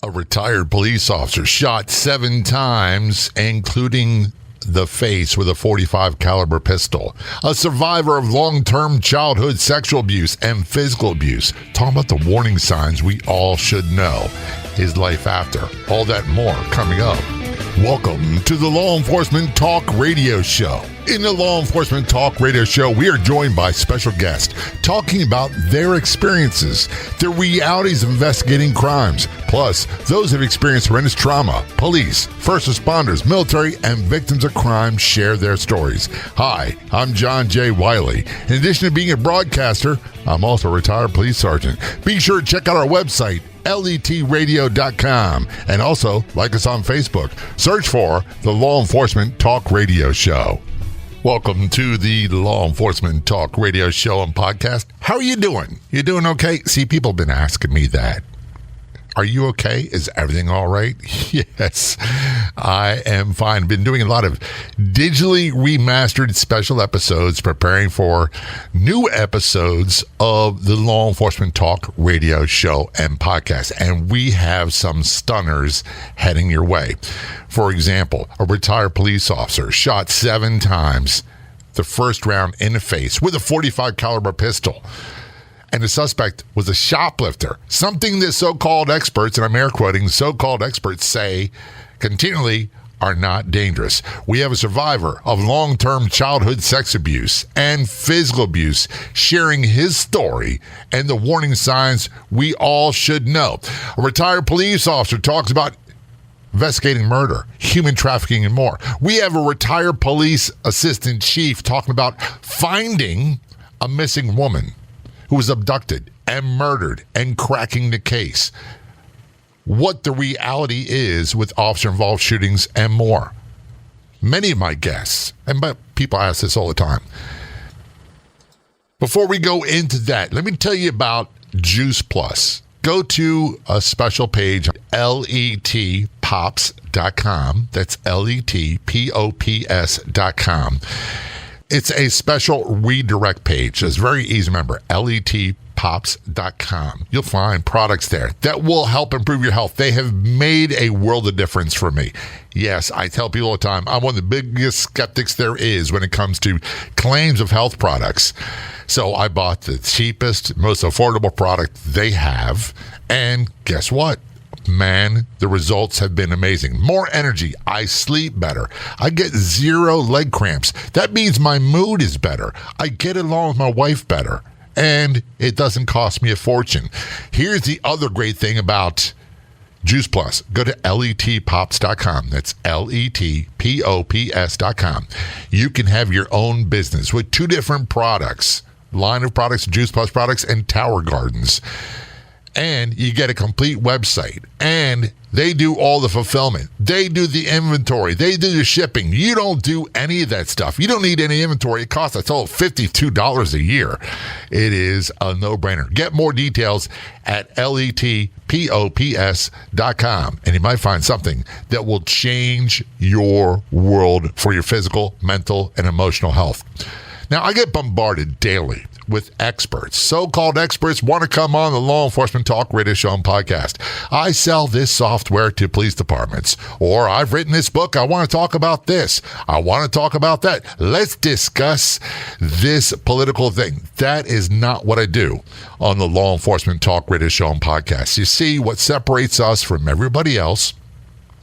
A retired police officer shot 7 times, including the face with a .45 caliber pistol. A survivor of long-term childhood sexual abuse and physical abuse. Talking about the warning signs we all should know. His life after. All that and more coming up. Welcome to the Law Enforcement Talk Radio Show. In the Law Enforcement Talk Radio Show, we are joined by special guests talking about their experiences, the realities of investigating crimes, plus those who have experienced horrendous trauma. Police, first responders, military, and victims of crime share their stories. Hi, I'm John J. Wiley. In addition to being a broadcaster, I'm also a retired police sergeant. Be sure to check out our website, letradio.com, and also like us on Facebook. Search for the Law Enforcement Talk Radio Show. Welcome to the Law Enforcement Talk Radio Show and podcast. How are you doing? You doing okay? See, people have been asking me that. Are you okay? Is everything all right? Yes, I am fine. Been doing a lot of digitally remastered special episodes, preparing for new episodes of the Law Enforcement Talk Radio Show and podcast. And we have some stunners heading your way. For example, a retired police officer shot 7 times, the first round in the face with a .45 caliber pistol. And the suspect was a shoplifter, something that so-called experts, and I'm air quoting, so-called experts say continually are not dangerous. We have a survivor of long-term childhood sex abuse and physical abuse sharing his story and the warning signs we all should know. A retired police officer talks about investigating murder, human trafficking, and more. We have a retired police assistant chief talking about finding a missing woman who was abducted and murdered and cracking the case. What the reality is with officer-involved shootings and more. Many of my guests, but people ask this all the time. Before we go into that, let me tell you about Juice Plus. Go to a special page, letpops.com. That's letpops.com. It's a special redirect page. It's very easy to remember, letpops.com. You'll find products there that will help improve your health. They have made a world of difference for me. Yes, I tell people all the time, I'm one of the biggest skeptics there is when it comes to claims of health products. So I bought the cheapest, most affordable product they have, and guess what? Man, the results have been amazing. More energy. I sleep better. I get 0 leg cramps. That means my mood is better. I get along with my wife better. And it doesn't cost me a fortune. Here's the other great thing about Juice Plus. Go to letpops.com. That's letpops.com. You can have your own business with 2 different products. Line of products, Juice Plus products, and Tower Gardens. And you get a complete website. And they do all the fulfillment. They do the inventory. They do the shipping. You don't do any of that stuff. You don't need any inventory. It costs, I told, $52 a year. It is a no-brainer. Get more details at letpops.com. And you might find something that will change your world for your physical, mental, and emotional health. Now, I get bombarded daily with experts. So-called experts want to come on the Law Enforcement Talk Radio Show and podcast. I sell this software to police departments. Or I've written this book. I want to talk about this. I want to talk about that. Let's discuss this political thing. That is not what I do on the Law Enforcement Talk Radio Show and podcast. You see, what separates us from everybody else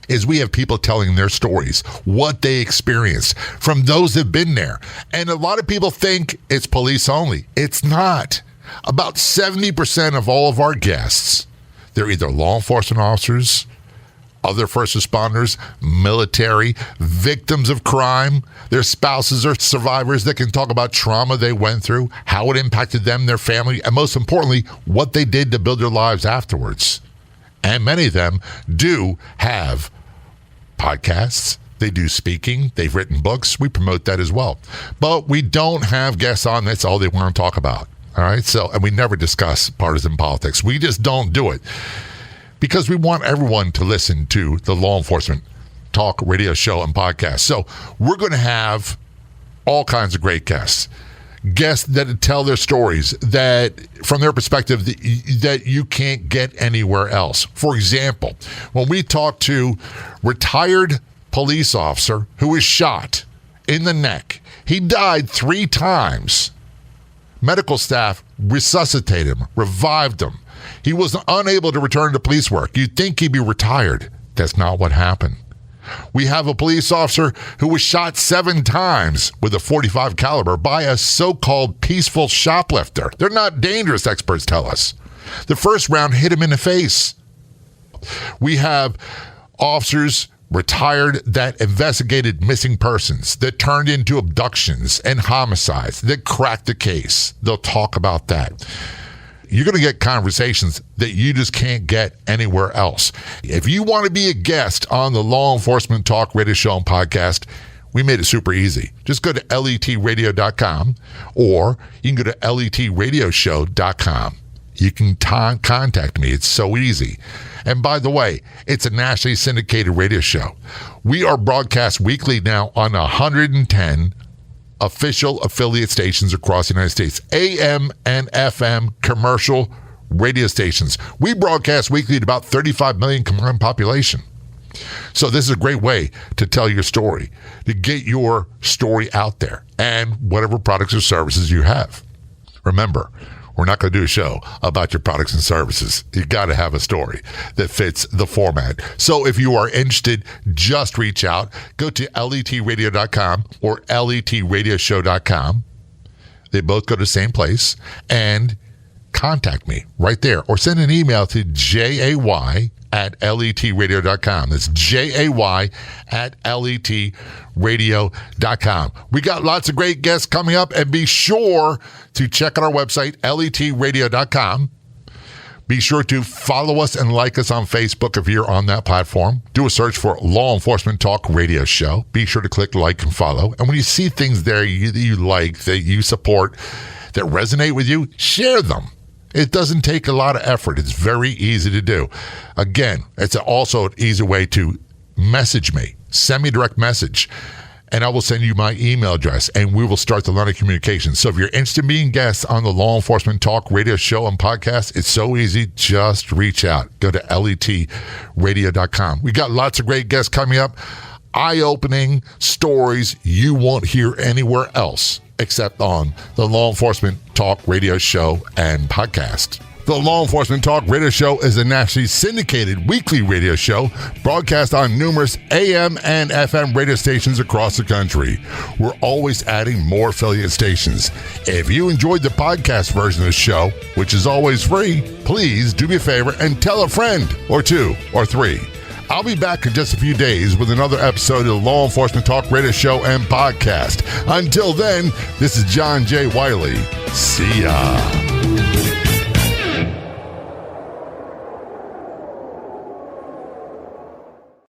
is we have people telling their stories, what they experienced from those that have been there. And a lot of people think it's police only. It's not. About 70% of all of our guests, they're either law enforcement officers, other first responders, military, victims of crime, their spouses or survivors that can talk about trauma they went through, how it impacted them, their family, and most importantly, what they did to build their lives afterwards. And many of them do have podcasts. They do speaking. They've written books. We promote that as well. But we don't have guests on. That's all they want to talk about. All right. So, and we never discuss partisan politics. We just don't do it because we want everyone to listen to the Law Enforcement Talk Radio Show and podcast. So we're going to have all kinds of great guests. guests that tell their stories that, from their perspective, that you can't get anywhere else. For example, when we talk to retired police officer who was shot in the neck, he died 3 times. Medical staff resuscitated him, revived him. He was unable to return to police work. You'd think he'd be retired. That's not what happened. We have a police officer who was shot 7 times with a .45 caliber by a so-called peaceful shoplifter. They're not dangerous, experts tell us. The first round hit him in the face. We have officers retired that investigated missing persons, that turned into abductions and homicides, that cracked the case. They'll talk about that. You're going to get conversations that you just can't get anywhere else. If you want to be a guest on the Law Enforcement Talk Radio Show and Podcast, we made it super easy. Just go to letradio.com, or you can go to letradioshow.com. You can contact me. It's so easy. And by the way, it's a nationally syndicated radio show. We are broadcast weekly now on 110 official affiliate stations across the United States, AM and FM commercial radio stations. We broadcast weekly to about 35 million combined population. So this is a great way to tell your story, to get your story out there, and whatever products or services you have. Remember, we're not going to do a show about your products and services. You got to have a story that fits the format. So if you are interested, just reach out. Go to letradio.com or letradioshow.com. They both go to the same place. And contact me right there. Or send an email to jay@letradio.com. That's jay@letradio.com. We got lots of great guests coming up, and be sure to check out our website, letradio.com. Be sure to follow us and like us on Facebook if you're on that platform. Do a search for Law Enforcement Talk Radio Show. Be sure to click like and follow. And when you see things there that you like, that you support, that resonate with you, share them. It doesn't take a lot of effort. It's very easy to do. Again, it's also an easy way to message me. Send me a direct message, and I will send you my email address, and we will start the line of communication. So if you're interested in being guests on the Law Enforcement Talk Radio Show and Podcast, it's so easy. Just reach out. Go to letradio.com. We got lots of great guests coming up. Eye-opening stories you won't hear anywhere else except on the Law Enforcement Talk Radio Show and Podcast. The Law Enforcement Talk Radio Show is a nationally syndicated weekly radio show broadcast on numerous AM and FM radio stations across the country. We're always adding more affiliate stations. If you enjoyed the podcast version of the show, which is always free, please do me a favor and tell a friend or 2 or 3. I'll be back in just a few days with another episode of the Law Enforcement Talk Radio Show and Podcast. Until then, this is John J. Wiley. See ya.